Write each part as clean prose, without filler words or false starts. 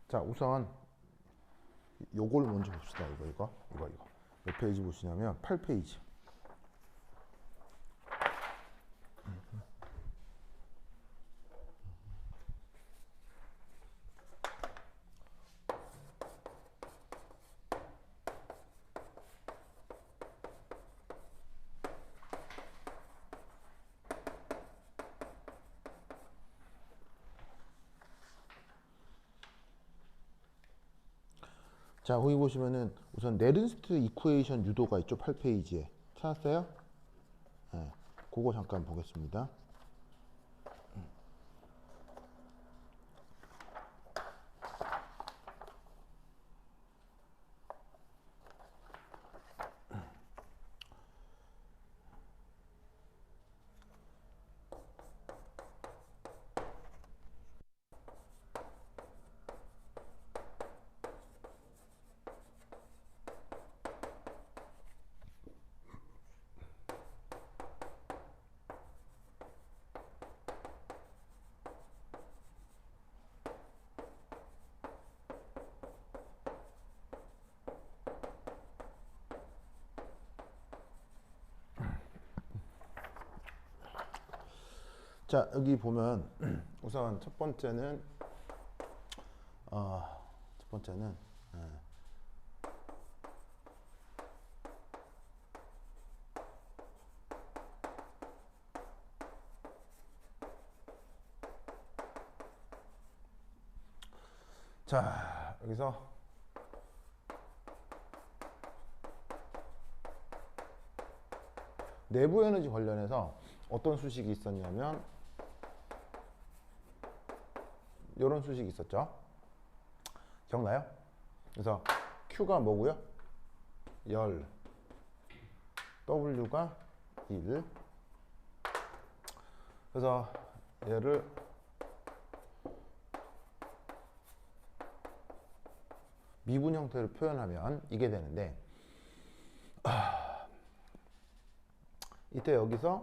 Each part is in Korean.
자, 우선 요걸 먼저 봅시다. 이거. 몇 페이지 보시냐면 8페이지. 자, 거기 보시면은 우선 네른스트 이쿠에이션 유도가 있죠. 8페이지에. 찾았어요? 네. 그거 잠깐 보겠습니다. 자, 여기 보면 우선 첫 번째는 어, 첫 번째는 자, 여기서 내부 에너지 관련해서 어떤 수식이 있었냐면 이런 수식이 있었죠. 기억나요? 그래서 Q가 뭐고요? 열, W가 1. 그래서 얘를 미분 형태로 표현하면 이게 되는데, 이때 여기서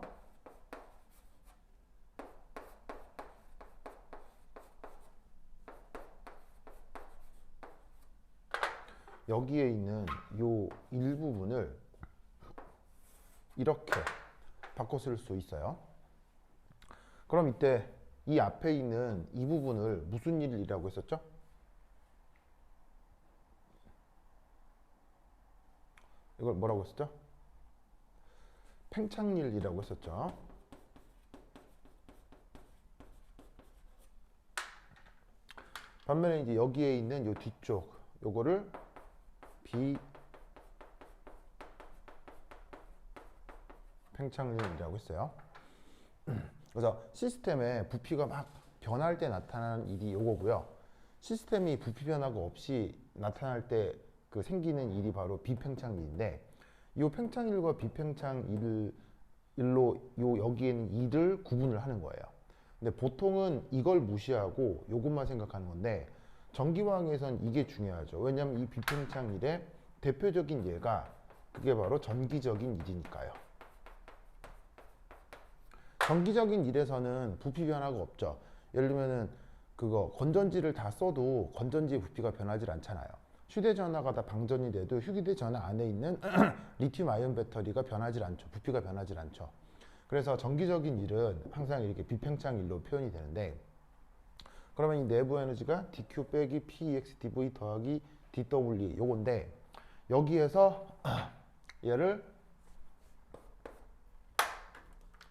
여기에 있는 요 일부분을 이렇게 바꿔 쓸 수 있어요. 그럼 이때 이 앞에 있는 이 부분을 무슨 일이라고 했었죠? 이걸 뭐라고 했었죠? 팽창일이라고 했었죠. 반면에 이제 여기에 있는 요 뒤쪽 요거를 비팽창률이라고 했어요. 그래서 시스템의 부피가 막 변할 때 나타나는 일이 요거고요. 시스템이 부피 변화가 없이 나타날 때 그 생기는 일이 바로 비팽창일인데, 이 팽창일과 비팽창일로 요 여기에는 일을 구분을 하는 거예요. 근데 보통은 이걸 무시하고 요것만 생각하는 건데, 전기화학에선 이게 중요하죠. 왜냐하면 이 비팽창일의 대표적인 예가 그게 바로 전기적인 일이니까요. 전기적인 일에서는 부피 변화가 없죠. 예를 들면은 그거 건전지를 다 써도 건전지의 부피가 변하지 않잖아요. 휴대전화가 다 방전이 돼도 휴대전화 안에 있는 리튬 아이온 배터리가 변하지 않죠. 부피가 변하지 않죠. 그래서 전기적인 일은 항상 이렇게 비팽창일로 표현이 되는데, 그러면 이 내부 에너지가 dq 빼기 pex dv 더하기 dw 요건데, 여기에서 얘를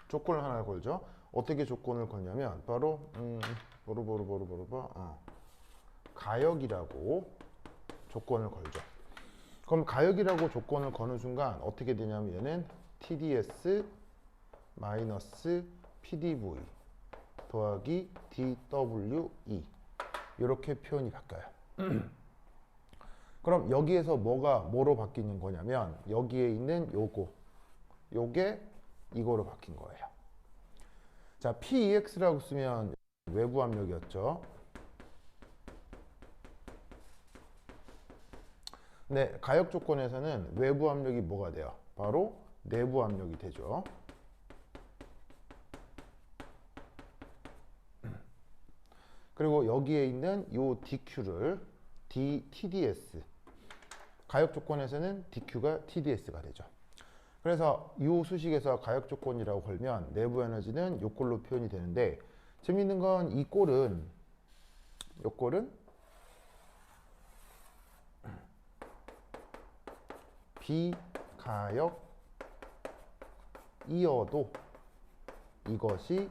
조건을 하나 걸죠. 어떻게 조건을 걸냐면 바로 가역이라고 조건을 걸죠. 그럼 가역이라고 조건을 거는 순간 어떻게 되냐면 얘는 TDS 마이너스 PDV 더하기 DWE 이렇게 표현이 바뀌어요. 그럼 여기에서 뭐가 뭐로 바뀌는 거냐면 여기에 있는 요게 이거로 바뀐 거예요. 자, PEX라고 쓰면 외부 압력이었죠. 근데 가역 조건에서는 외부 압력이 뭐가 돼요? 바로 내부 압력이 되죠. 그리고 여기에 있는 요 DQ를 TDS, 가역 조건에서는 DQ가 TDS가 되죠. 그래서 이 수식에서 가역 조건이라고 걸면 내부 에너지는 요 꼴로 표현이 되는데, 재밌는 건 이 꼴은, 요 꼴은 비가역이어도 이것이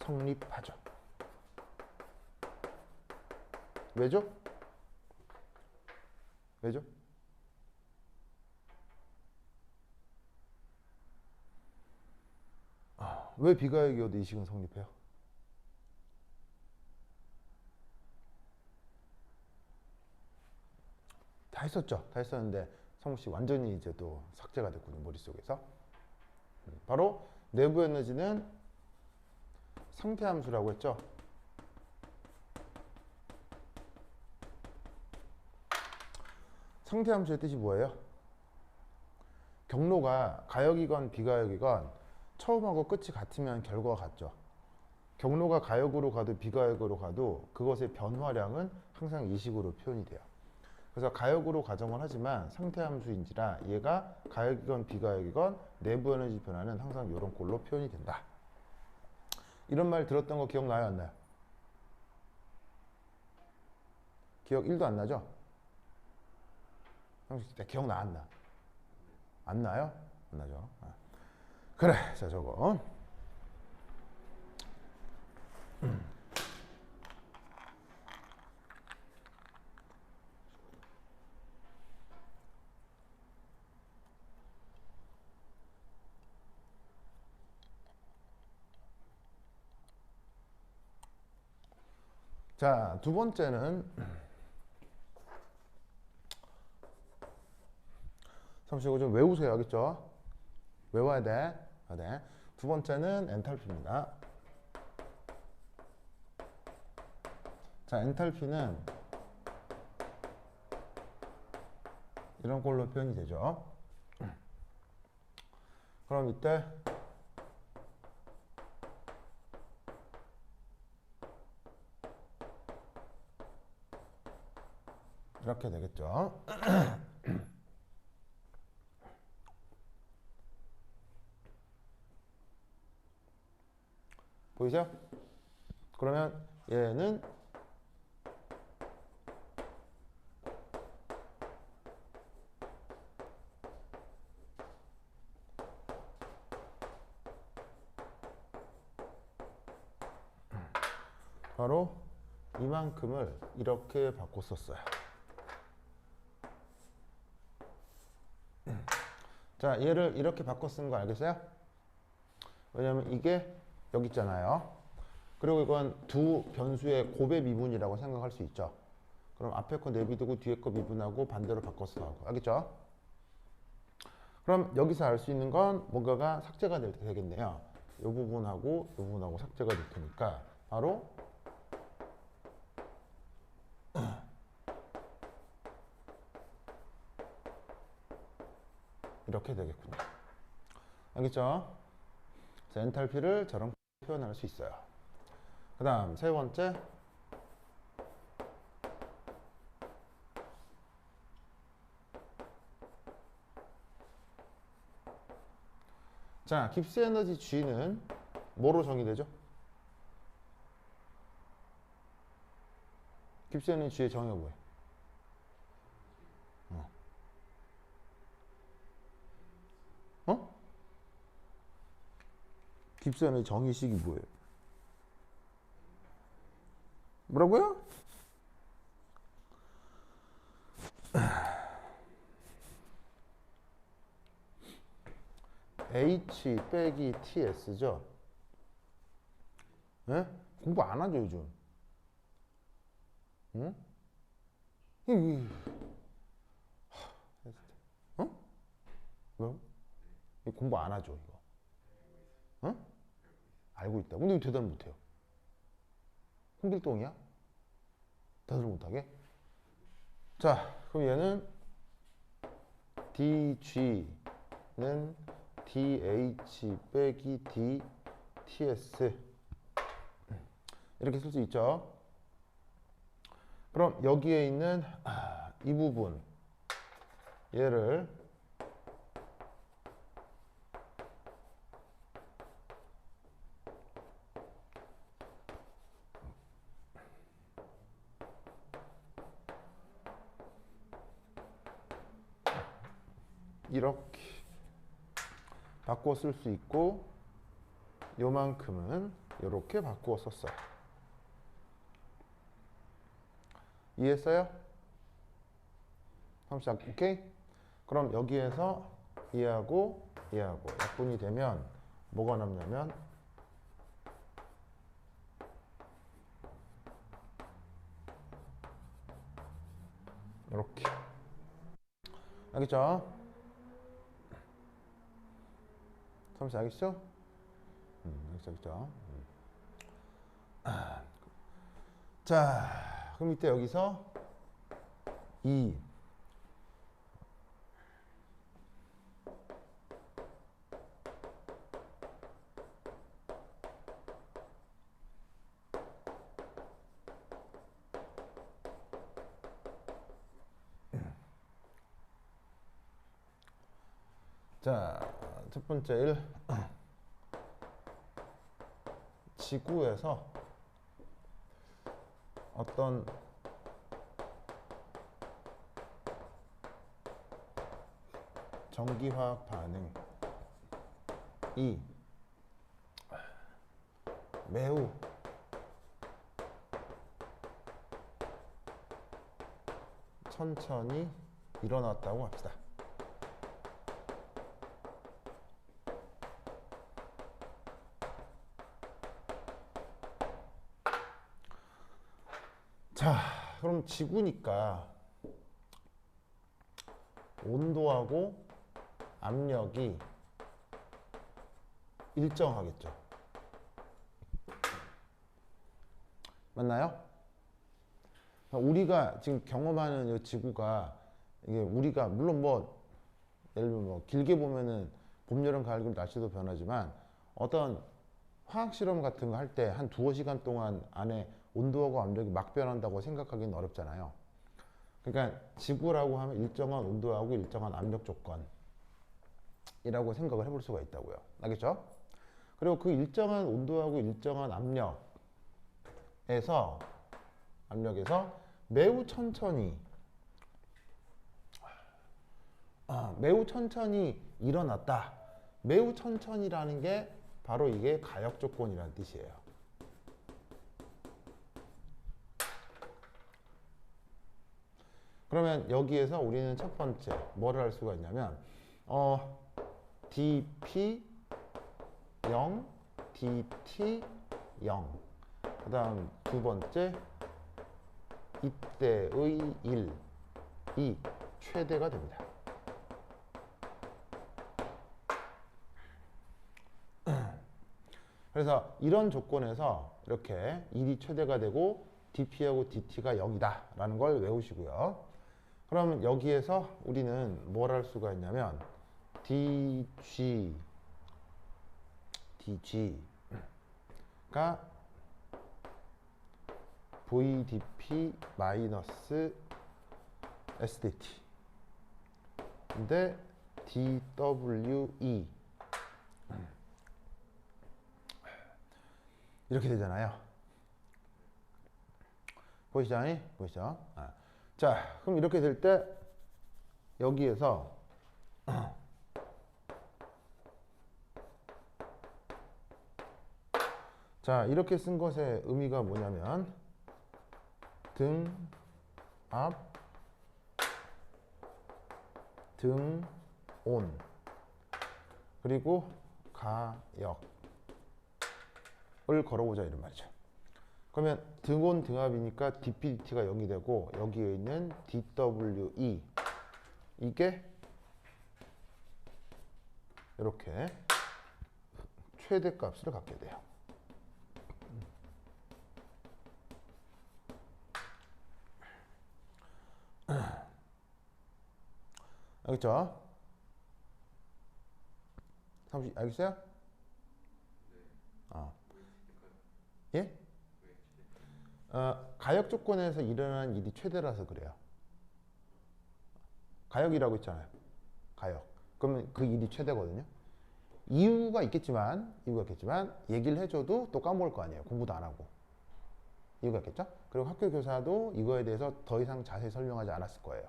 성립하죠. 왜죠? 왜죠? 왜 비가역이어도 이 식은 성립해요? 다 했었죠. 다 했었는데 성우 씨 완전히 이제 또 삭제가 됐군요, 머릿속에서. 바로 내부 에너지는 상태 함수라고 했죠. 상태 함수의 뜻이 뭐예요? 경로가 가역이건 비가역이건 처음하고 끝이 같으면 결과가 같죠. 경로가 가역으로 가도 비가역으로 가도 그것의 변화량은 항상 이 식으로 표현이 돼요. 그래서 가역으로 가정을 하지만 상태 함수인지라 얘가 가역이건 비가역이건 내부 에너지 변화는 항상 이런 꼴로 표현이 된다. 이런 말 들었던 거 기억나요, 안 나요? 기억 1도 안 나죠? 형식 진짜 기억나, 안 나? 안 나요? 안 나죠? 그래, 자 저거. 자, 두 번째는 잠시 이거 좀 외우세요, 알겠죠? 외워야 돼. 네. 두 번째는 엔탈피입니다. 자, 엔탈피는 이런 꼴로 표현이 되죠. 그럼 이때 이렇게 되겠죠. 보이죠? 그러면 얘는 바로 이만큼을 이렇게 바꿨었어요. 자, 얘를 이렇게 바꿔 쓴 거 알겠어요? 왜냐면 이게 여기 있잖아요. 그리고 이건 두 변수의 곱의 미분이라고 생각할 수 있죠. 그럼 앞에 거 내비두고 뒤에 거 미분하고 반대로 바꿔서 나오고. 알겠죠? 그럼 여기서 알 수 있는 건 뭔가가 삭제가 되겠네요. 이 부분하고 이 부분하고 삭제가 될 테니까 바로 이렇게 되겠군요. 알겠죠? 자, 엔탈피를 저런 표현할 수 있어요. 그 다음 세 번째, 자, 깁스 에너지 G는 뭐로 정의되죠? 깁스 에너지 G의 정의가 뭐예요? 어? 깁스 에너지 정의식이 뭐예요? 뭐라고요? H 빼기 TS죠? 예? 공부 안 하죠, 요즘? 응? 어? 뭐? 공부 안 하죠, 이거? 어? 알고 있다. 근데 왜 대답을 못해요? 홍길동이야? 대답을 못하게? 자, 그럼 얘는 DG는 DH 빼기 DTS. 이렇게 쓸 수 있죠. 그럼 여기에 있는 이 부분 얘를 이렇게 바꿔 쓸 수 있고 요만큼은 이렇게 바꾸어 썼어요. 이해했어요? 삼각 오케이? 그럼 여기에서 얘하고 얘하고 약분이 되면 뭐가 남냐면 이렇게. 알겠죠? 삼각 알겠죠? 알겠죠? 자, 그럼 이때 여기서 2 자, 첫 번째 1 지구에서 어떤 전기화학 반응이 매우 천천히 일어났다고 합시다. 자, 그럼 지구니까 온도하고 압력이 일정하겠죠. 맞나요? 우리가 지금 경험하는 이 지구가 이게 우리가 물론 뭐 예를 들면 뭐 길게 보면은 봄, 여름, 가을, 겨울 날씨도 변하지만 어떤 화학 실험 같은 거 할 때 한 두어 시간 동안 안에 온도하고 압력이 막 변한다고 생각하기는 어렵잖아요. 그러니까 지구라고 하면 일정한 온도하고 일정한 압력 조건이라고 생각을 해볼 수가 있다고요. 알겠죠? 그리고 그 일정한 온도하고 일정한 압력에서 매우 천천히 일어났다. 매우 천천히라는 게 바로 이게 가역 조건이라는 뜻이에요. 그러면 여기에서 우리는 첫 번째 뭐를 할 수가 있냐면 dp 0, dt 0. 그 다음 두 번째 이때의 1이 최대가 됩니다. 그래서 이런 조건에서 이렇게 1이 최대가 되고 dp하고 dt가 0이다 라는 걸 외우시고요. 그럼 여기에서 우리는 뭘 할 수가 있냐면 dg가 vdp 마이너스 sdt 근데 dwe 이렇게 되잖아요. 보이시죠? 보이시죠? 자, 그럼 이렇게 될 때 여기에서 자, 이렇게 쓴 것의 의미가 뭐냐면 등, 앞, 등, 온 그리고 가역을 걸어보자 이런 말이죠. 그러면 등온 등압이니까 dpdt가 0이 되고 여기에 있는 dwe 이게 이렇게 최대값을 갖게 돼요. 알겠죠? 알겠어요? 예? 가역 조건에서 일어나는 일이 최대라서 그래요. 가역이라고 있잖아요. 가역. 그러면 그 일이 최대거든요. 이유가 있겠지만 얘기를 해줘도 또 까먹을 거 아니에요. 공부도 안 하고. 이유가 있겠죠? 그리고 학교 교사도 이거에 대해서 더 이상 자세히 설명하지 않았을 거예요.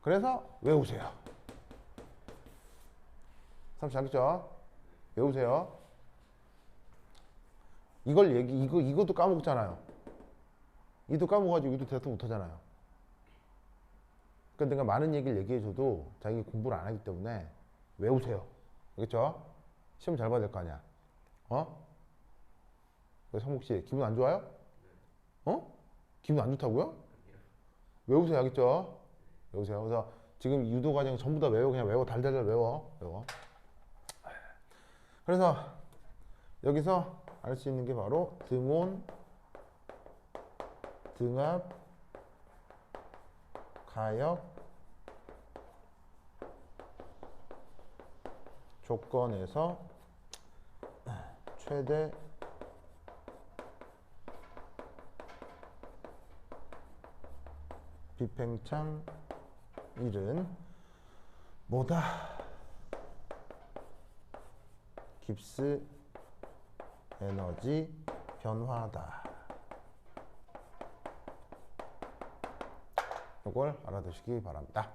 그래서 외우세요. 삼촌 알겠죠? 외우세요. 이것도 까먹잖아요. 이도 까먹어가지고 이도 대답도 못하잖아요. 그러니까 내가 많은 얘기를 얘기해줘도 자기 공부를 안 하기 때문에 외우세요. 알겠죠? 시험 잘 봐야 될 거 아니야. 어? 성국 씨 기분 안 좋아요? 어? 기분 안 좋다고요? 외우세요. 알겠죠? 외우세요. 그래서 지금 유도 과정 전부 다 외워. 그냥 외워. 달달달 외워. 그래서 여기서 알 수 있는 게 바로 등온, 등압, 가역, 조건에서 최대 비팽창 일은 뭐다? 깁스 에너지 변화다. 이걸 알아두시기 바랍니다.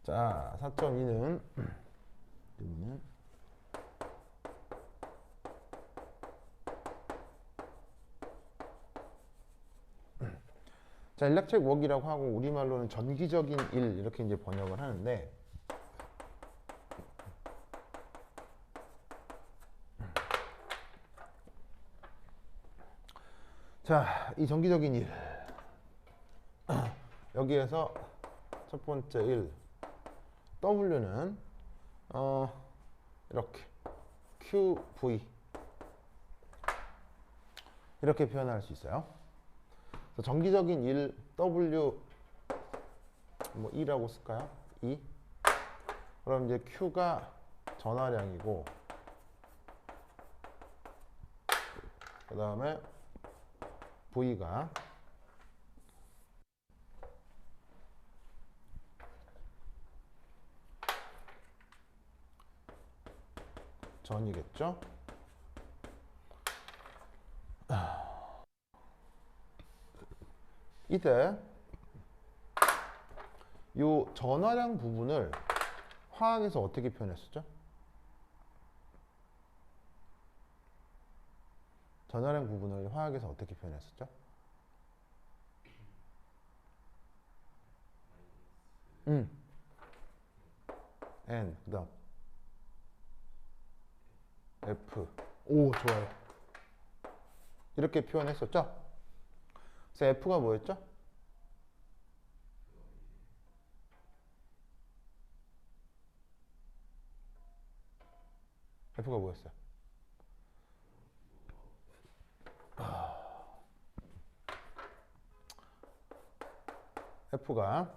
자, 4.2는 자, 일렉트릭 웍이라고 하고 우리말로는 전기적인 일 이렇게 이제 번역을 하는데 자, 이 전기적인 일 여기에서 첫 번째 일 W는 이렇게 QV 이렇게 표현할 수 있어요. 그래서 전기적인 일 W 뭐 E라고 쓸까요? E. 그럼 이제 Q가 전화량이고 그 다음에 V가 전이겠죠? 이때 이 전화량 부분을 화학에서 어떻게 표현했었죠? 전화량 부분을 화학에서 어떻게 표현했었죠? N 그 다음 F. 오, 좋아요. 이렇게 표현했었죠? 그래서 F가 뭐였죠? F가 뭐였어요? F가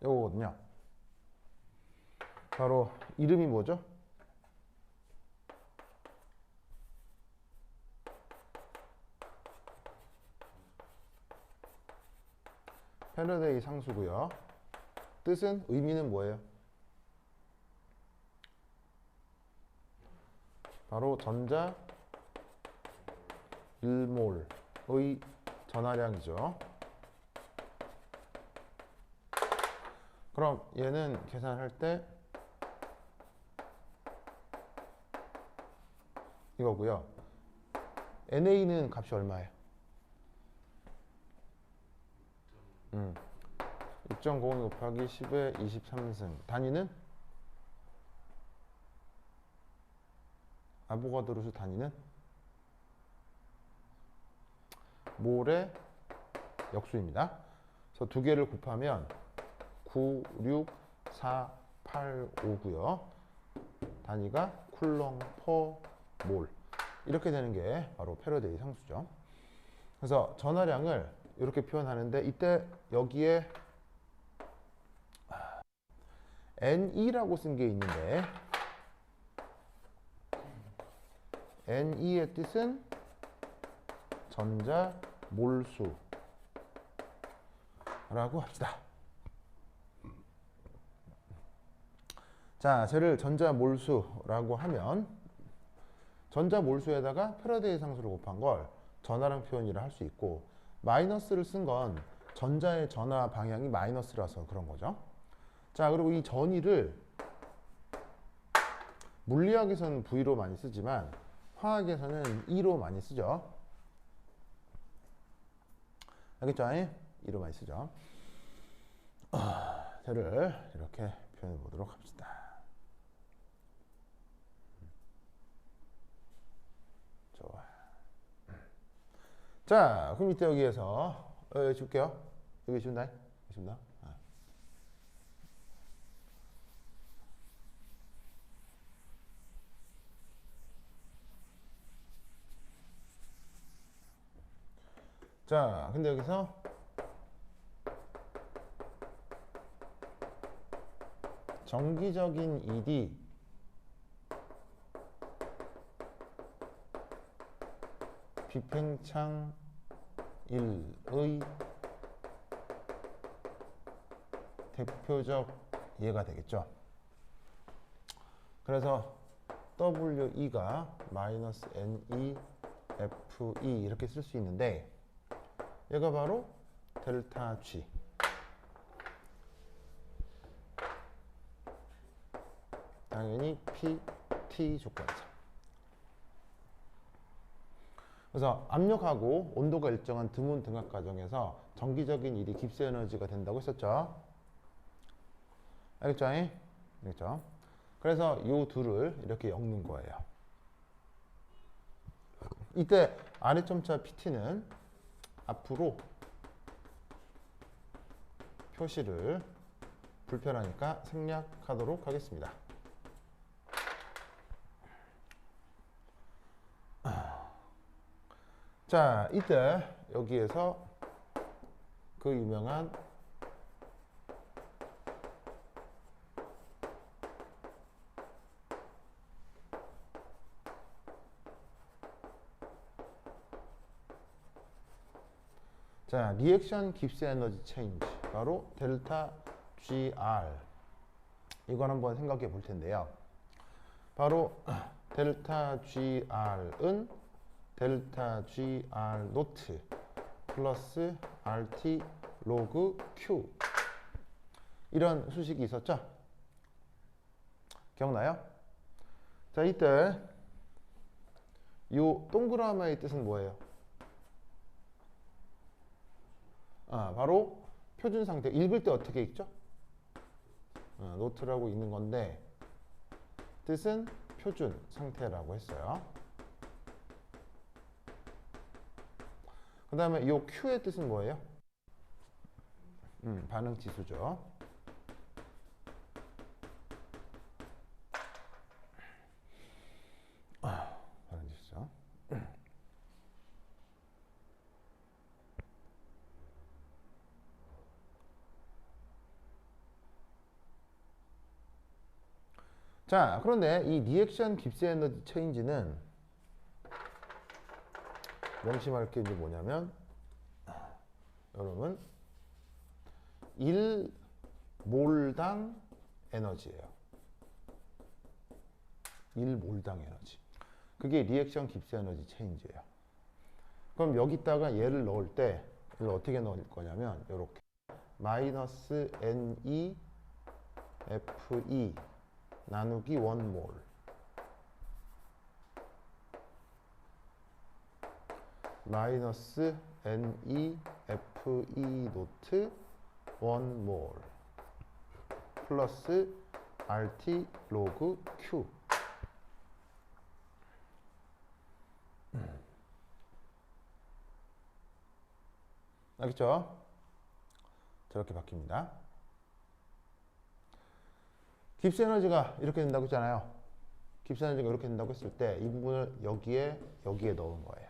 요거거든요. 바로 이름이 뭐죠? 패러데이 상수고요. 뜻은 의미는 뭐예요? 바로 전자 1몰의 전하량이죠. 그럼 얘는 계산할 때 이거고요. NA는 값이 얼마예요? 6.05 곱하기 10의 23승. 단위는? 아보가드로 수 단위는? 몰의 역수입니다. 그래서 두 개를 곱하면 9, 6, 4, 8, 5고요. 단위가 쿨롱 퍼 몰. 이렇게 되는 게 바로 패러데이 상수죠. 그래서 전하량을 이렇게 표현하는데 이때 여기에 NE라고 쓴 게 있는데 NE의 뜻은 전자 몰수라고 합시다. 자, 쟤를 전자 몰수라고 하면 전자 몰수에다가 패러데이 상수를 곱한 걸 전하량 표현이라 할 수 있고, 마이너스를 쓴 건 전자의 전하 방향이 마이너스라서 그런 거죠. 자, 그리고 이 전위를 물리학에서는 V로 많이 쓰지만 화학에서는 E로 많이 쓰죠. 알겠죠? E로 많이 쓰죠. 쟤를 이렇게 표현해 보도록 합시다. 좋아. 자, 그럼 이때 여기에서 줄게요. 여기 준다. 준다. 자, 근데 여기서 정기적인 일이 비팽창 1의 대표적 예가 되겠죠. 그래서 WE가 마이너스 NEFE 이렇게 쓸 수 있는데 얘가 바로 델타 G. 당연히 PT 조건이죠. 그래서 압력하고 온도가 일정한 드문 등압 과정에서 정기적인 일이 깁스 에너지가 된다고 했었죠. 알겠죠? 알겠죠? 그래서 이 둘을 이렇게 엮는 거예요. 이때 아래점차 PT는 앞으로 표시를 불편하니까 생략하도록 하겠습니다. 자, 이때 여기에서 그 유명한 자, 리액션 깁스 에너지 체인지 바로 델타 GR 이걸 한번 생각해 볼 텐데요. 바로 델타 GR은 델타 GR 노트 플러스 RT 로그 Q 이런 수식이 있었죠? 기억나요? 자, 이때 이 동그라미의 뜻은 뭐예요? 바로 표준 상태. 읽을 때 어떻게 읽죠? 노트라고 읽는 건데 뜻은 표준 상태라고 했어요. 그 다음에 이 Q의 뜻은 뭐예요? 반응 지수죠. 반응 지수죠. 자, 그런데 이 리액션 깁스 에너지 체인지는 명심할 게 이제 뭐냐면 여러분 1몰당 에너지예요. 1몰당 에너지. 그게 리액션 깁스 에너지 체인지예요. 그럼 여기다가 얘를 넣을 때 이걸 어떻게 넣을 거냐면 이렇게 마이너스 NE FE 나누기 1몰 마이너스 NEFE 노트 1몰 플러스 RT 로그 Q 알겠죠? 저렇게 바뀝니다. 깁스 에너지가 이렇게 된다고 했잖아요. 깁스 에너지가 이렇게 된다고 했을 때 이 부분을 여기에 넣은 거예요.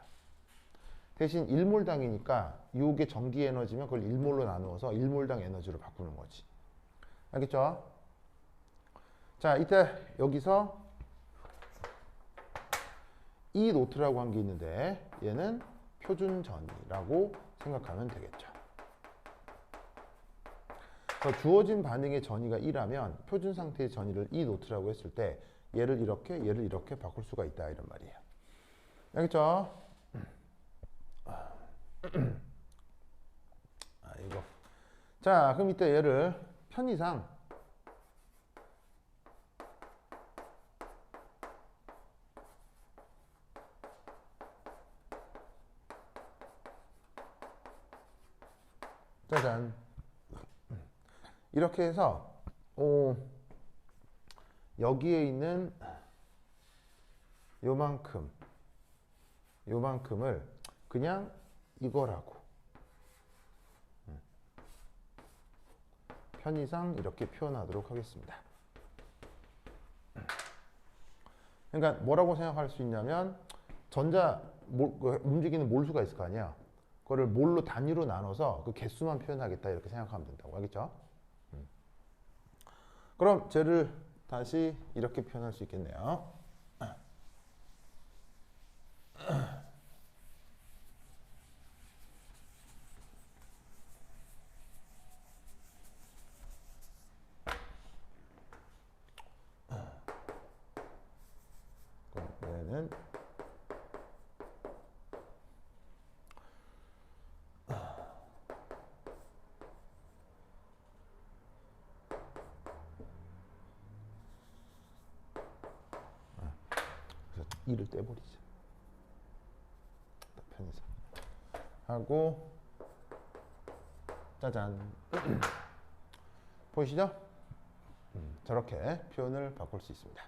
대신 1몰당이니까 이게 전기 에너지면 그걸 1몰로 나누어서 1몰당 에너지로 바꾸는 거지. 알겠죠? 자, 이때 여기서 이 노트라고 한 게 있는데 얘는 표준전이라고 생각하면 되겠죠. 그래서 주어진 반응의 전이가 1하면 표준 상태의 전이를 이 노트라고 했을 때 얘를 이렇게 바꿀 수가 있다 이런 말이에요. 알겠죠? 이거. 자, 그럼 이때 얘를 편의상 짜잔 이렇게 해서 여기에 있는 요만큼을 그냥 이거라고 편의상 이렇게 표현하도록 하겠습니다. 그러니까 뭐라고 생각할 수 있냐면 움직이는 몰수가 있을 거 아니야. 그거를 몰로 단위로 나눠서 그 개수만 표현하겠다 이렇게 생각하면 된다고. 알겠죠? 그럼 쟤를 다시 이렇게 표현할 수 있겠네요. 그럼 얘는 그래서 2를 떼버리자. 편의상 하고 짜잔 보이시죠? 저렇게 표현을 바꿀 수 있습니다.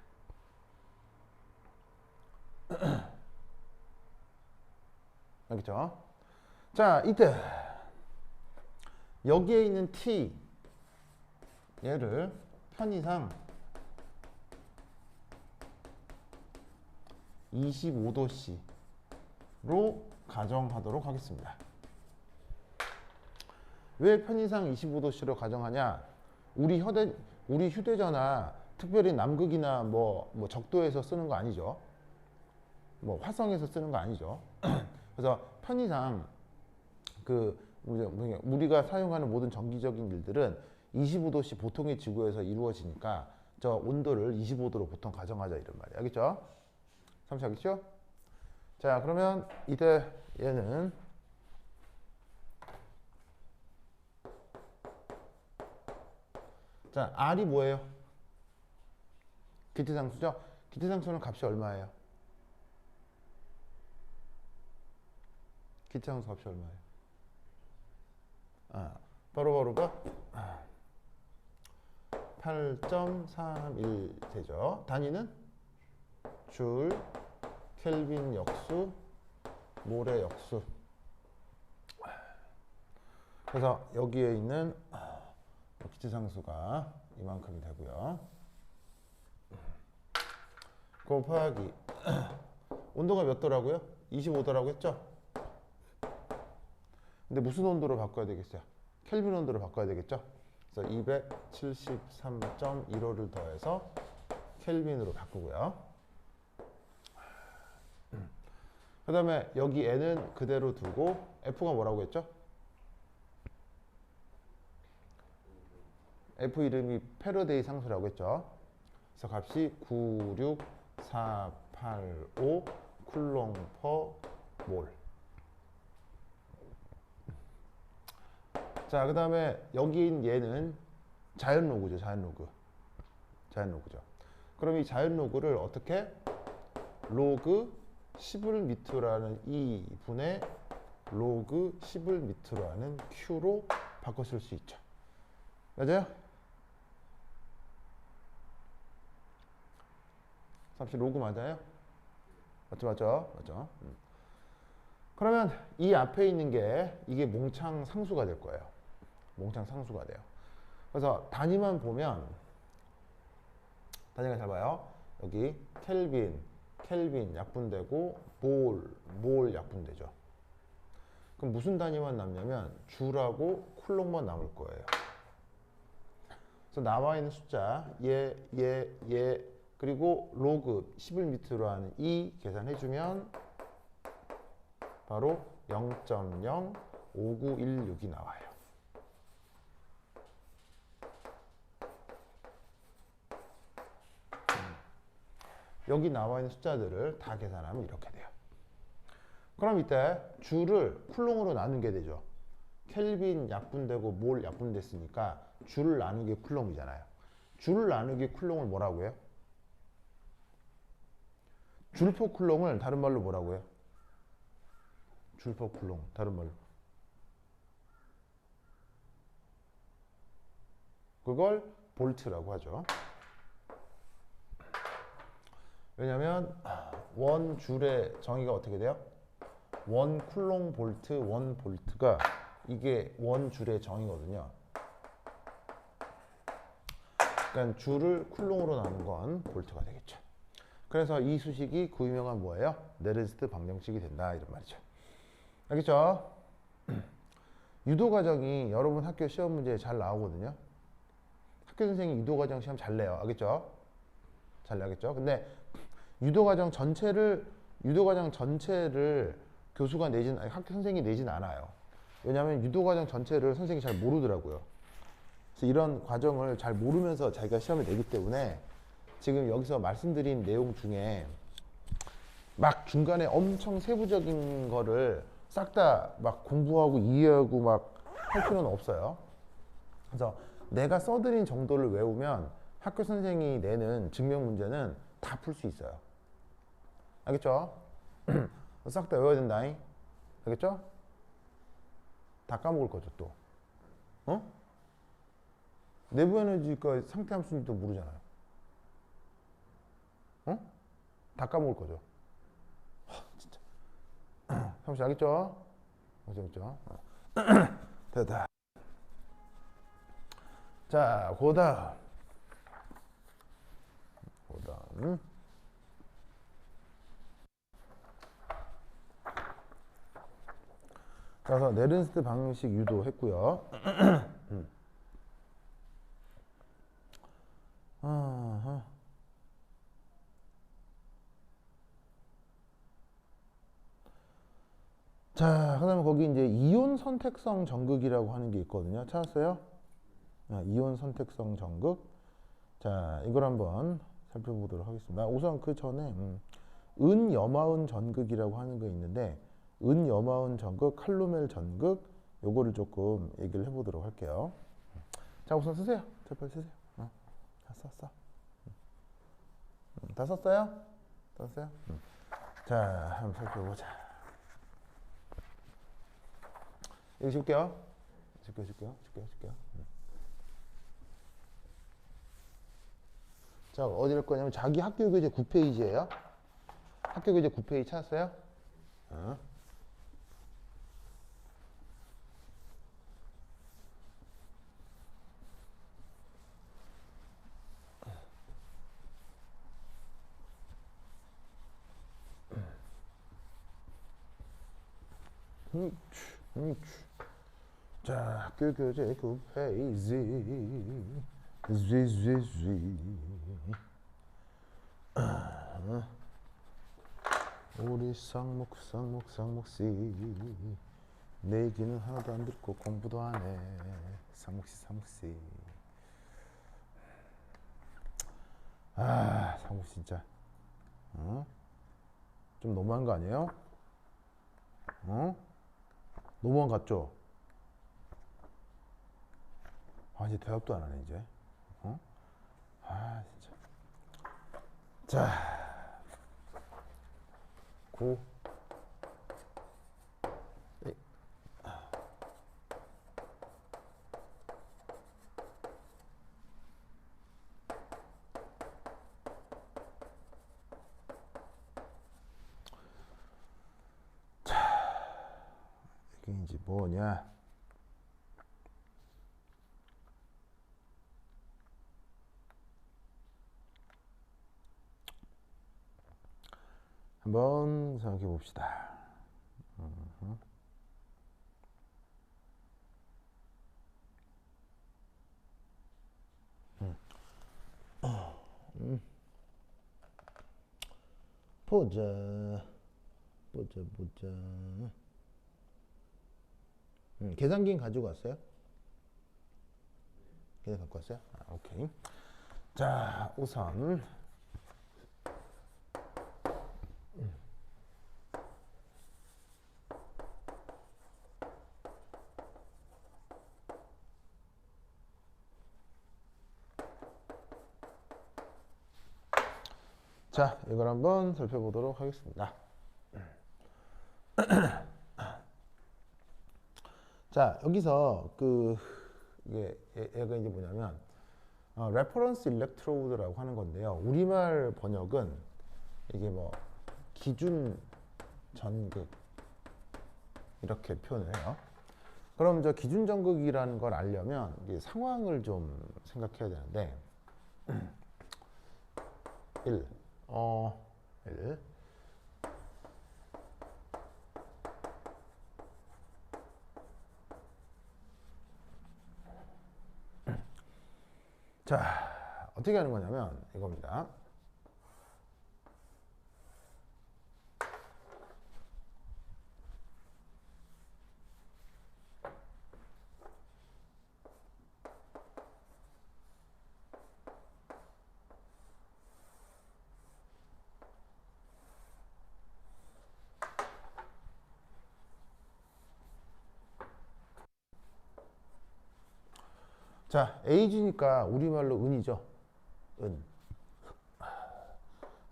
알겠죠? 자, 이때 여기에 있는 t 얘를 편의상 25도씨로 가정하도록 하겠습니다. 왜 편의상 25도씨로 가정하냐? 우리 휴대전화 특별히 남극이나 뭐 적도에서 쓰는 거 아니죠? 뭐 화성에서 쓰는 거 아니죠? 그래서 편의상 우리가 사용하는 모든 전기적인 일들은 25도씨 보통의 지구에서 이루어지니까 저 온도를 25도로 보통 가정하자 이런 말이에요. 알겠죠? 알겠죠? 자, 그러면 이때 얘는 자, R이 뭐예요? 기체상수죠? 기체상수는 값이 얼마예요? 기체상수 값이 얼마예요? 바로가 8.31 되죠. 단위는 줄, 켈빈 역수, 모레 역수. 그래서 여기에 있는 기체상수가 이만큼이 되고요. 곱하기 온도가 몇 도라고요? 25도라고 했죠? 근데 무슨 온도로 바꿔야 되겠어요? 켈빈 온도로 바꿔야 되겠죠? 그래서 273.15를 더해서 켈빈으로 바꾸고요. 그 다음에 여기 N은 그대로 두고 F가 뭐라고 했죠? F 이름이 패러데이 상수라고 했죠. 그래서 값이 96485 쿨롱 퍼 몰. 자, 그 다음에 여기인 얘는 자연 로그죠. 자연 로그죠. 그럼 이 자연 로그를 어떻게? 로그 10을 미터라는 2분의 로그 10을 미터라는 Q로 바꿔 쓸 수 있죠. 맞아요? 값이 로그 맞아요? 맞죠? 그러면 이 앞에 있는 게 이게 몽창 상수가 될 거예요. 몽창 상수가 돼요. 그래서 단위만 보면 단위가 잘 봐요. 여기 켈빈 약분되고 몰 약분되죠. 그럼 무슨 단위만 남냐면 줄하고 쿨롱만 남을 거예요. 그래서 나와 있는 숫자 얘 그리고 로그 10을 밑으로 하는 이 계산해주면 바로 0.05916이 나와요. 여기 나와 있는 숫자들을 다 계산하면 이렇게 돼요. 그럼 이때 줄을 쿨롱으로 나누게 되죠. 켈빈 약분되고 몰 약분됐으니까 줄 나누기 쿨롱이잖아요. 줄 나누기 쿨롱을 뭐라고 해요? 줄포 쿨롱을 다른 말로 뭐라고 해요? 줄포 쿨롱 다른 말로 그걸 볼트라고 하죠. 왜냐면 원 줄의 정의가 어떻게 돼요? 원 쿨롱 볼트 원 볼트가 이게 원 줄의 정의거든요. 그러니까 줄을 쿨롱으로 나눈 건 볼트가 되겠죠. 그래서 이 수식이 그 유명한 뭐예요? 네른스트 방정식이 된다 이런 말이죠. 알겠죠? 유도 과정이 여러분 학교 시험 문제에 잘 나오거든요. 학교 선생님이 유도 과정 시험 잘 내요. 알겠죠? 잘 내겠죠? 근데 유도 과정 전체를 교수가 학교 선생님이 내진 않아요. 왜냐하면 유도 과정 전체를 선생님이 잘 모르더라고요. 그래서 이런 과정을 잘 모르면서 자기가 시험에 내기 때문에 지금 여기서 말씀드린 내용 중에 막 중간에 엄청 세부적인 거를 싹 다 막 공부하고 이해하고 막 할 필요는 없어요. 그래서 내가 써드린 정도를 외우면 학교 선생님이 내는 증명 문제는 다 풀 수 있어요. 알겠죠? 싹 다 외워야 된다잉. 알겠죠? 다 까먹을 거죠 또. 어? 내부 에너지가 상태 함수인지도 모르잖아요. 어? 다 까먹을 거죠. 진짜. 잠시 알겠죠? 알겠죠? 됐다. 자, 그다음. 그래서 네른스트 방정식 유도했고요. 자, 그다음에 거기 이제 이온 선택성 전극이라고 하는 게 있거든요. 찾았어요? 이온 선택성 전극. 자, 이걸 한번 살펴보도록 하겠습니다. 우선 그 전에 은염화은 전극이라고 하는 거 있는데 은염화은 전극, 칼로멜 전극 요거를 조금 얘기를 해보도록 할게요. 자, 우선 쓰세요. 자, 빨리 쓰세요. 다 썼어. 다 썼어요? 다 썼어요? 자, 한번 살펴보자. 여기 줄게요. 줄게요. 자, 어디 할 거냐면 자기 학교 교재 9페이지예요. 학교 교재 9페이지 찾았어요? 자, 학교 교재 9페이지. 우리 쌍목씨 내 얘기는 하나도 안 듣고 공부도 안 해. 쌍목씨 쌍목 진짜 좀 너무한 거 아니에요? 너무한 거 같죠? 이제 대답도 안 하네 이제. 진짜. 자, 9 자, 그게 이제 뭐냐? 한번 생각해 봅시다. 보자, 보자. 계산기 가지고 왔어요? 계산 갖고 왔어요? 아, 오케이. 자, 우선 자, 이걸 한번 살펴보도록 하겠습니다. 자, 여기서 얘가 이제 뭐냐면 레퍼런스 일렉트로드라고 하는 건데요. 우리말 번역은 이게 뭐 기준 전극 이렇게 표현을 해요. 그럼 저 기준 전극이라는 걸 알려면 이제 상황을 좀 생각해야 되는데 1. 1. 자, 어떻게 하는 거냐면 이겁니다. 자, 에이지니까 우리말로 은이죠. 은.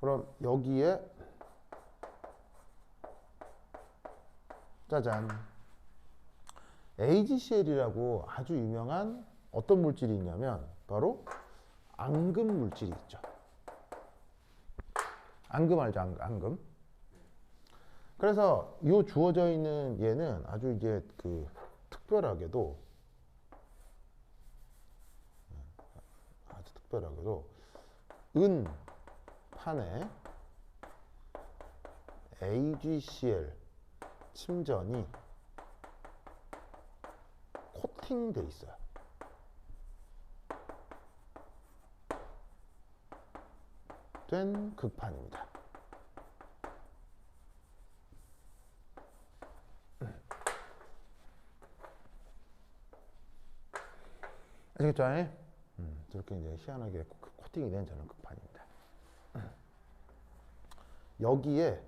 그럼 여기에 짜잔. AgCl이라고 아주 유명한 어떤 물질이 있냐면 바로 앙금 물질이 있죠. 앙금 알죠? 앙금. 그래서 이 주어져 있는 얘는 아주 이제 특별하게도 은판에 AgCl 침전이 코팅돼 있어요. 된 극판입니다. 아시겠죠? 저렇게 이제 희한하게 코팅이 된 저는 극판입니다. 여기에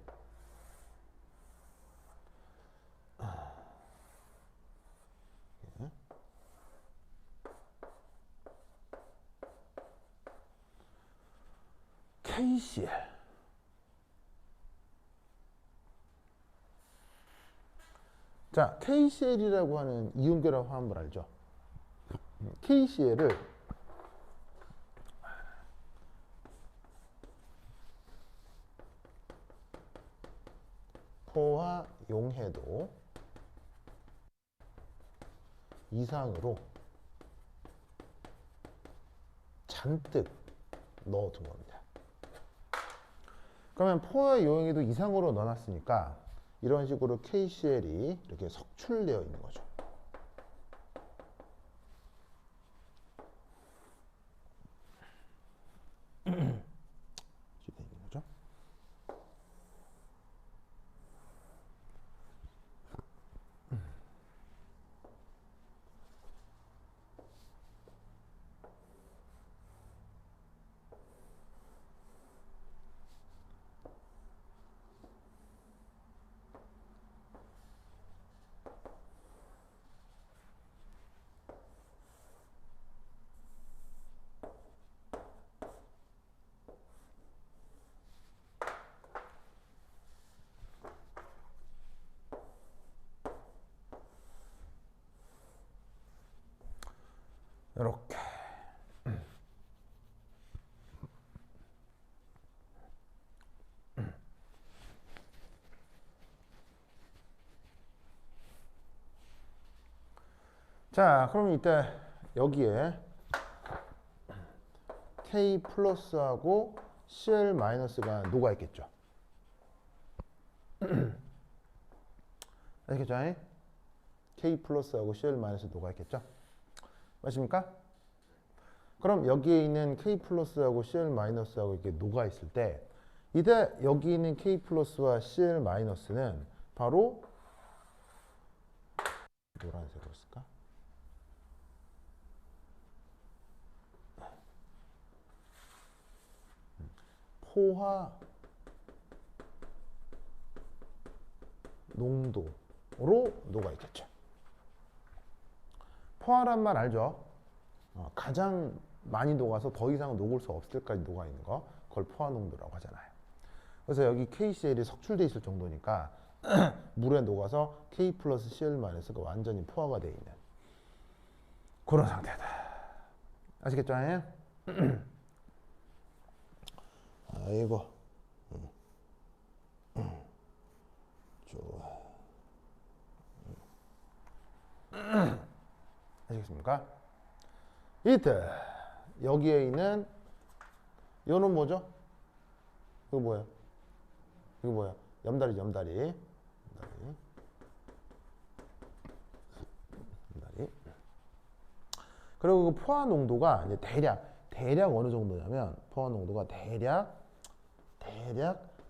KCl. 자, KCl이라고 하는 이온결합 화합물 알죠? KCl을 포화 용해도 이상으로 잔뜩 넣어둔 겁니다. 그러면 포화 용해도 이상으로 넣어놨으니까 이런 식으로 KCl이 이렇게 석출되어 있는 거죠. 이렇게. 자, 그럼 이때 여기에 K 플러스하고 Cl 마이너스가 녹아 있겠죠. 아시겠죠? K 플러스하고 Cl 마이너스 녹아 있겠죠. 맞습니까? 그럼 여기에 있는 K 플러스하고 Cl 마이너스하고 이렇게 녹아 있을 때 이때 여기 있는 K 플러스와 Cl 마이너스는 바로 노란색으로 쓸까? 포화 농도로 녹아 있겠죠. 포화란 말 알죠? 가장 많이 녹아서 더 이상 녹을 수 없을 때까지 녹아 있는 거, 그걸 포화 농도라고 하잖아요. 그래서 여기 KCl이 석출돼 있을 정도니까 물에 녹아서 K 플러스 Cl 마이너스가 완전히 포화가 되어 있는 그런 상태다. 아시겠죠? 아이고, 좋아. 아시겠습니까? 이때 여기에 있는 이거는 뭐죠? 이거 뭐예요? 이거 뭐야? 염다리. 그리고 그 포화 농도가 이제 대략 어느 정도냐면 포화 농도가 대략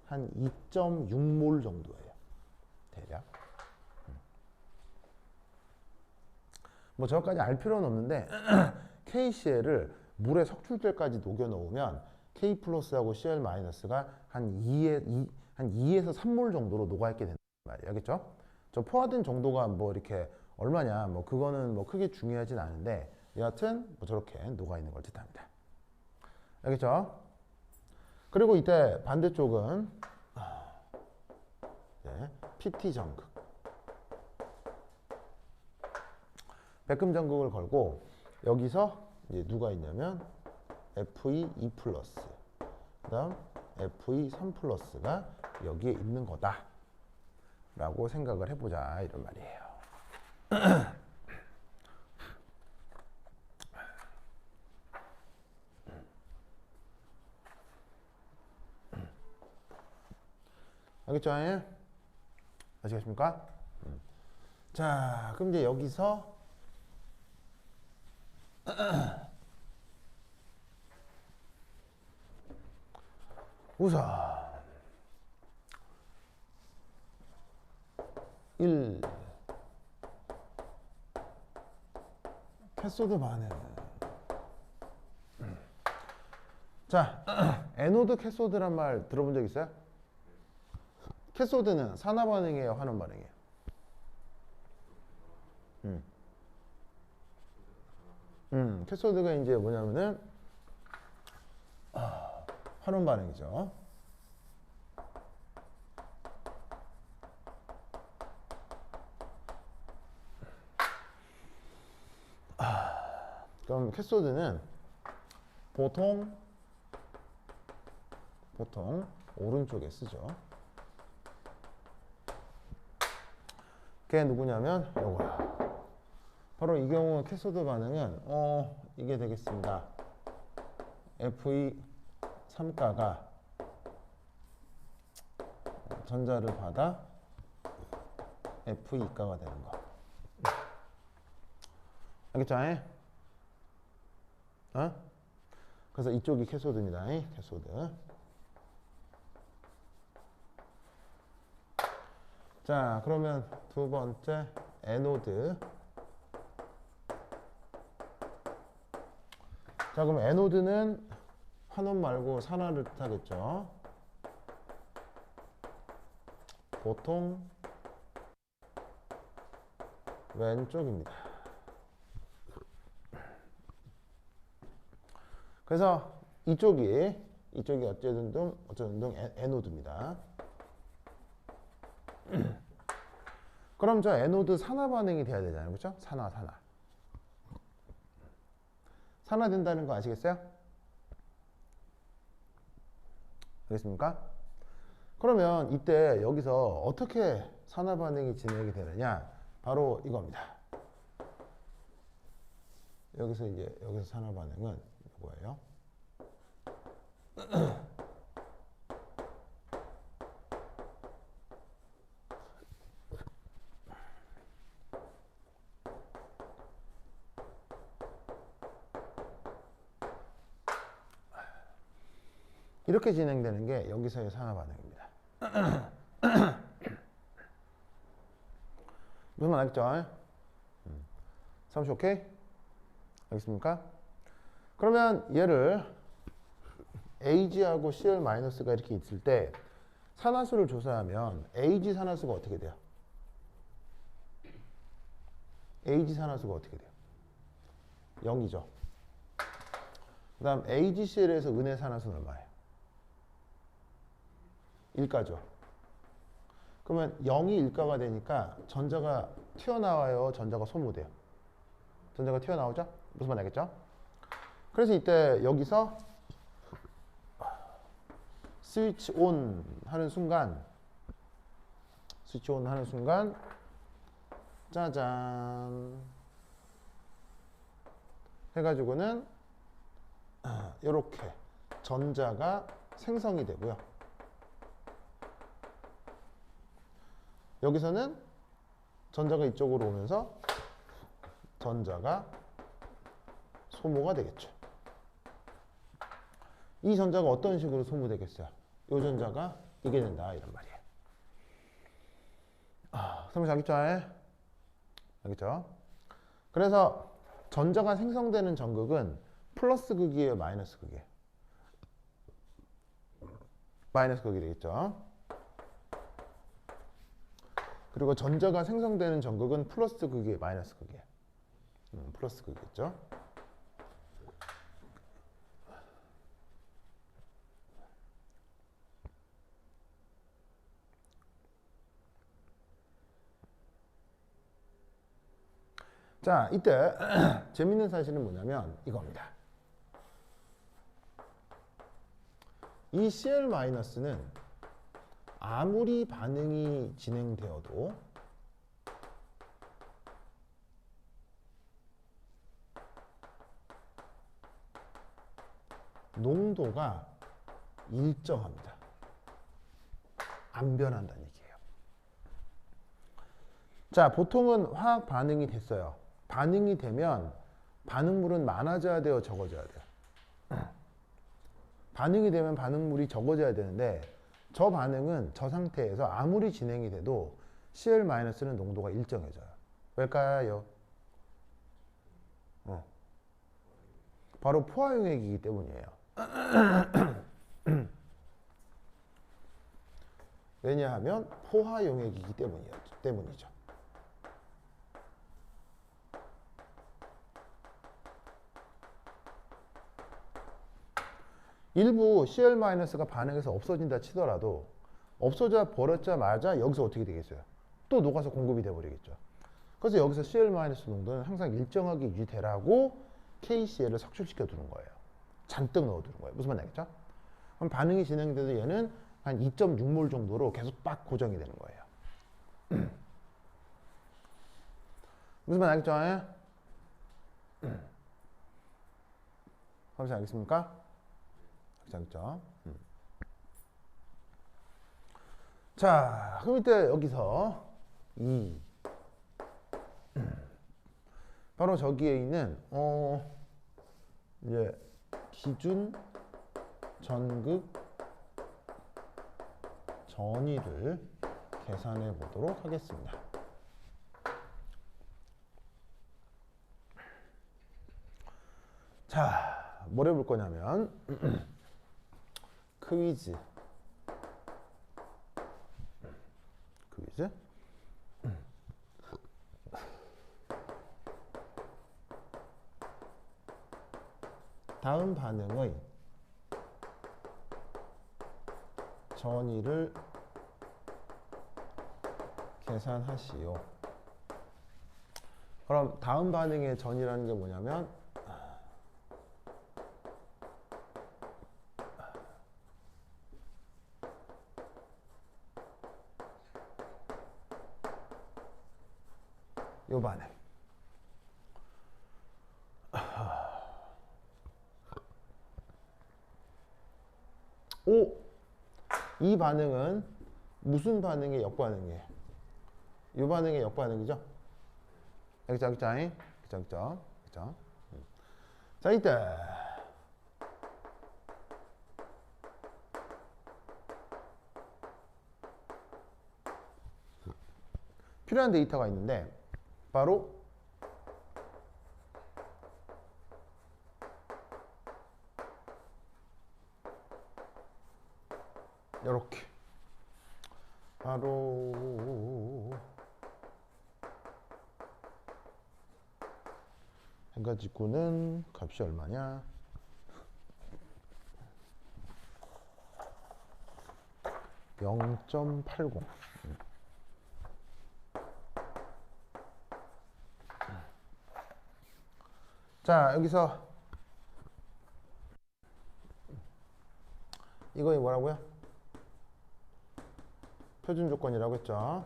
한 2.6몰 정도예요. 대략. 뭐 저까지 알 필요는 없는데 KCl을 물에 석출 때까지 녹여 놓으면 K 플러스하고 Cl 마이너스가 한 2에서 3몰 정도로 녹아 있게 된단 말이에요. 알겠죠? 저 포화된 정도가 뭐 이렇게 얼마냐 뭐 그거는 뭐 크게 중요하진 않은데 여하튼 뭐 저렇게 녹아 있는 걸 뜻합니다. 알겠죠? 그리고 이때 반대쪽은 PT 전극. 백금 전극을 걸고 여기서 이제 누가 있냐면 Fe2 플러스 그다음 Fe3 플러스가 여기에 있는 거다 라고 생각을 해보자 이런 말이에요. 알겠죠? 아시겠습니까? 자, 그럼 이제 여기서 우선 1. 캐소드 반응. 자, 에노드 캐소드란 말 들어본 적 있어요? 캐소드는 산화 반응이에요, 환원 반응이에요? 캐소드가 이제 뭐냐면은 환원 반응이죠. 그럼 캐소드는 보통 오른쪽에 쓰죠. 그게 누구냐면 요거야. 바로 이 경우 캐소드 반응은 이게 되겠습니다. Fe3가가 전자를 받아 Fe2가가 되는 거. 알겠죠? 그래서 이쪽이 캐소드입니다. 캐소드. 자, 그러면 두 번째 에노드. 자, 그럼 에노드는 환원 말고 산화를 뜻하겠죠. 보통 왼쪽입니다. 그래서 이쪽이 어쨌든 등 에노드입니다. 그럼 저 에노드 산화 반응이 돼야 되잖아요. 그렇죠? 산화된다는 거 아시겠어요? 알겠습니까? 그러면 이때 여기서 어떻게 산화 반응이 진행이 되느냐? 바로 이겁니다. 여기서 이제 여기서 산화 반응은 이거예요. 이렇게 진행되는 게 여기서의 산화 반응입니다. 무슨 말 알겠죠? 30 오케이? 알겠습니까? 그러면 얘를 AG하고 CL-가 이렇게 있을 때 산화수를 조사하면 AG 산화수가 어떻게 돼요? AG 산화수가 어떻게 돼요? 0이죠. 그 다음 AgCl에서 은의 산화수는 얼마예요? 1가죠. 그러면 0이 1가가 되니까 전자가 튀어나와요? 전자가 소모돼요? 전자가 튀어나오죠? 무슨 말 알겠죠? 그래서 이때 여기서 스위치 온 하는 순간 짜잔 해가지고는 이렇게 전자가 생성이 되고요. 여기서는 전자가 이쪽으로 오면서 전자가 소모가 되겠죠. 이 전자가 어떤 식으로 소모되겠어요? 이 전자가 이게 된다 이런 말이에요. 설명 알겠죠? 알겠죠? 그래서 전자가 생성되는 전극은 플러스 극이에요, 마이너스 극이에요? 마이너스 극이 되겠죠. 그리고 전자가 생성되는 전극은 플러스 극이에요, 마이너스 극이에요? 플러스 극이겠죠. 자, 이때 재밌는 사실은 뭐냐면 이겁니다. 이 CL-는 아무리 반응이 진행되어도 농도가 일정합니다. 안 변한다는 얘기예요. 자, 보통은 화학 반응이 됐어요. 반응이 되면 반응물은 많아져야 돼요, 적어져야 돼요? 반응이 되면 반응물이 적어져야 되는데 저 반응은 저 상태에서 아무리 진행이 돼도 CL-는 농도가 일정해져요. 왜일까요? 바로 포화용액이기 때문이에요. 왜냐하면 포화용액이기 때문이죠. 일부 CL-가 반응해서 없어진다 치더라도 없어져 버렸자마자 여기서 어떻게 되겠어요? 또 녹아서 공급이 돼버리겠죠. 그래서 여기서 CL- 농도는 항상 일정하게 유지되라고 KCl을 석출시켜 두는 거예요. 잔뜩 넣어 두는 거예요. 무슨 말인지 알겠죠? 그럼 반응이 진행돼도 얘는 한 2.6몰 정도로 계속 빡 고정이 되는 거예요. 무슨 말인지 알겠죠? 혹시 알겠습니까? 알겠죠? 자, 그럼 이때 여기서 바로 저기에 있는 이제 기준 전극 전위를 계산해 보도록 하겠습니다. 자, 뭘 해볼 거냐면 퀴즈 다음 반응의 전위를 계산하시오. 그럼 다음 반응의 전이라는 게 뭐냐면 요 반응. 오, 이 반응은 무슨 반응의 역반응이에요? 이 반응의 역반응이죠? 그죠? 자, 이때 필요한 데이터가 있는데 바로 이렇게 바로 해가지고는 값이 얼마냐? 0.80. 자, 여기서 이거 뭐라고요? 표준 조건이라고 했죠.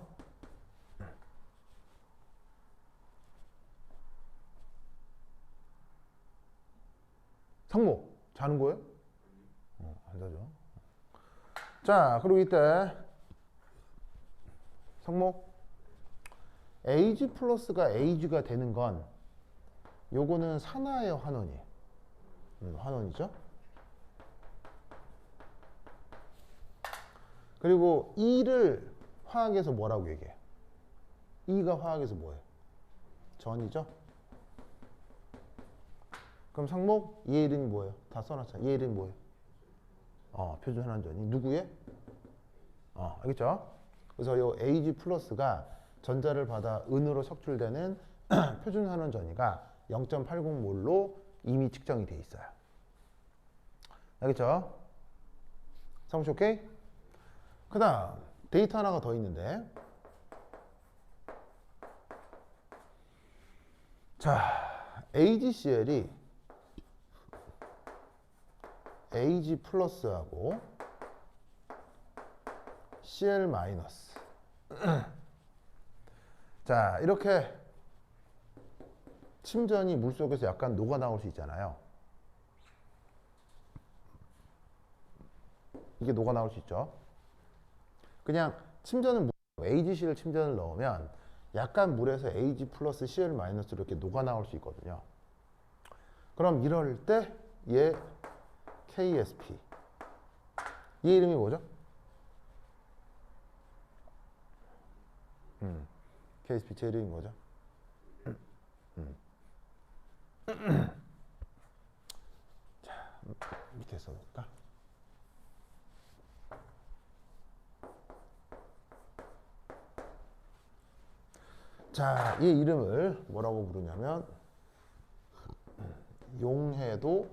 상모 자는 거예요? 안 자죠. 자, 그리고 이때 상모 age 플러스가 age가 되는 건 요거는 산화예요, 환원이. 환원이죠. 그리고 E를 화학에서 뭐라고 얘기해요? E가 화학에서 뭐예요? 전이죠. 그럼 상목 얘 이름이 뭐예요? 다 써놨잖아. 얘 이름이 뭐예요? 표준 환원전이 누구의? 알겠죠? 그래서 요 age 플러스가 전자를 받아 은으로 석출되는 표준 환원전이가 0.80몰로 이미 측정이 돼 있어요. 알겠죠? 상무씨 오케이? 그 다음 데이터 하나가 더 있는데 자, AgCl이 Ag 플러스하고 Cl 마이너스 자, 이렇게 침전이 물속에서 약간 녹아 나올 수 있잖아요. 이게 녹아 나올 수 있죠. 그냥 침전은 AgCl 침전을 넣으면 약간 물에서 Ag 플러스 Cl 마이너스 이렇게 녹아 나올 수 있거든요. 그럼 이럴 때 얘 KSP 얘 이름이 뭐죠? KSP 제 이름이 뭐죠? 자, 밑에 써볼까? 자, 이 이름을 뭐라고 부르냐면 용해도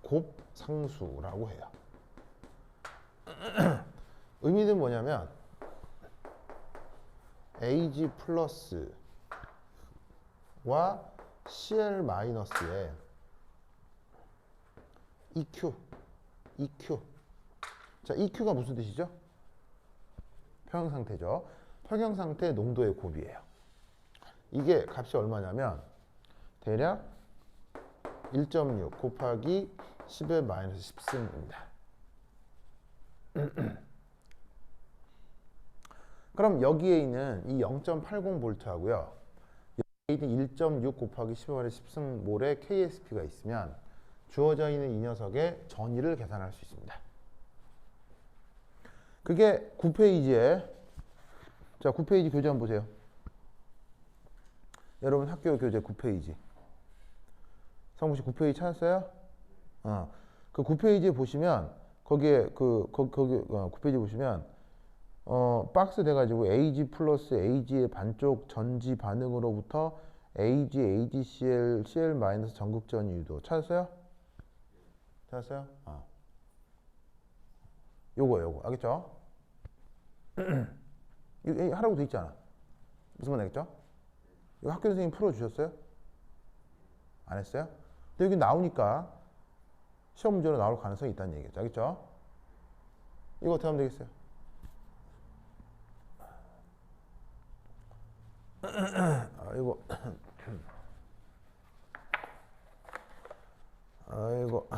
곱상수라고 해요. 의미는 뭐냐면 Ag 플러스와 Cl 마이너스에 EQ. 자, EQ가 무슨 뜻이죠? 평형상태죠. 평형상태 농도의 곱이에요. 이게 값이 얼마냐면 대략 1.6 곱하기 10의 마이너스 10승입니다. 그럼 여기에 있는 이 0.80V 하고요. 여기에 있는 1.6 곱하기 10의 마이너스 10승몰의 KSP가 있으면 주어져 있는 이 녀석의 전위를 계산할 수 있습니다. 그게 9페이지에 자 9페이지 교재 한번 보세요. 여러분 학교 교재 9페이지 성무씨 9페이지 찾았어요? 그 9페이지에 보시면 거기에 거기 9페이지 보시면 박스 돼가지고 Ag 플러스 Ag의 반쪽 전지 반응으로부터 Ag, AgCl, Cl 마이너스 전극전 유도 찾았어요? 찾았어요? 요거 알겠죠? 이거 하라고 돼 있잖아. 무슨 말 알겠죠? 이거 학교 선생님 풀어주셨어요? 안 했어요? 근데 여기 나오니까 시험 문제로 나올 가능성이 있다는 얘기죠. 알겠죠? 이거 어떻게 하면 되겠어요? 아이고. 아이고.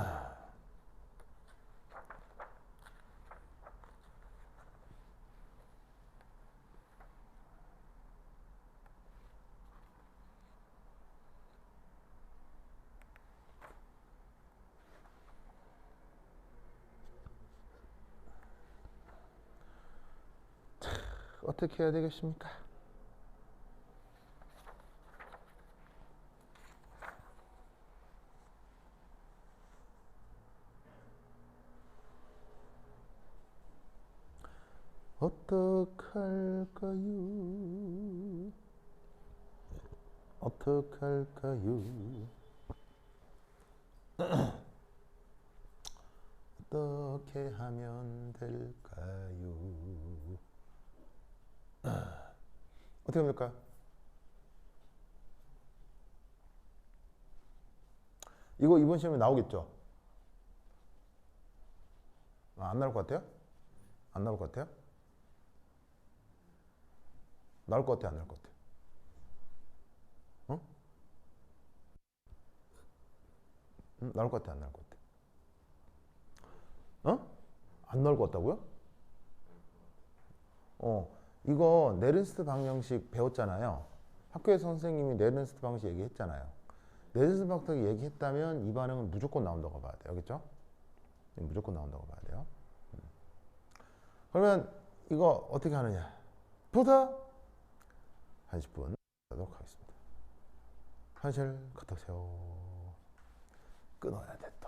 어떻게 해야 되겠습니까? 어떡할까요? 어떡할까요? 어떻게 하면 될까요? 어떻게 하면 될까요? 이거 이번 시험에 나오겠죠? 안 나올 것 같아요? 안 나올 것 같아요? 나올 것 같아요? 안 나올 것 같아요? 어? 나올 것 같아요? 안 나올 것 같아요? 어? 안 나올 것 같다고요? 이거 네른스트 방정식 배웠잖아요. 학교에서 선생님이 네른스트 방정식 얘기했잖아요. 네른스트 방정식 얘기했다면 이 반응은 무조건 나온다고 봐야 돼요. 알겠죠? 무조건 나온다고 봐야 돼요. 그러면 이거 어떻게 하느냐? 보다 10분 하도록 하겠습니다. 화장실 갔다 오세요. 끊어야 돼.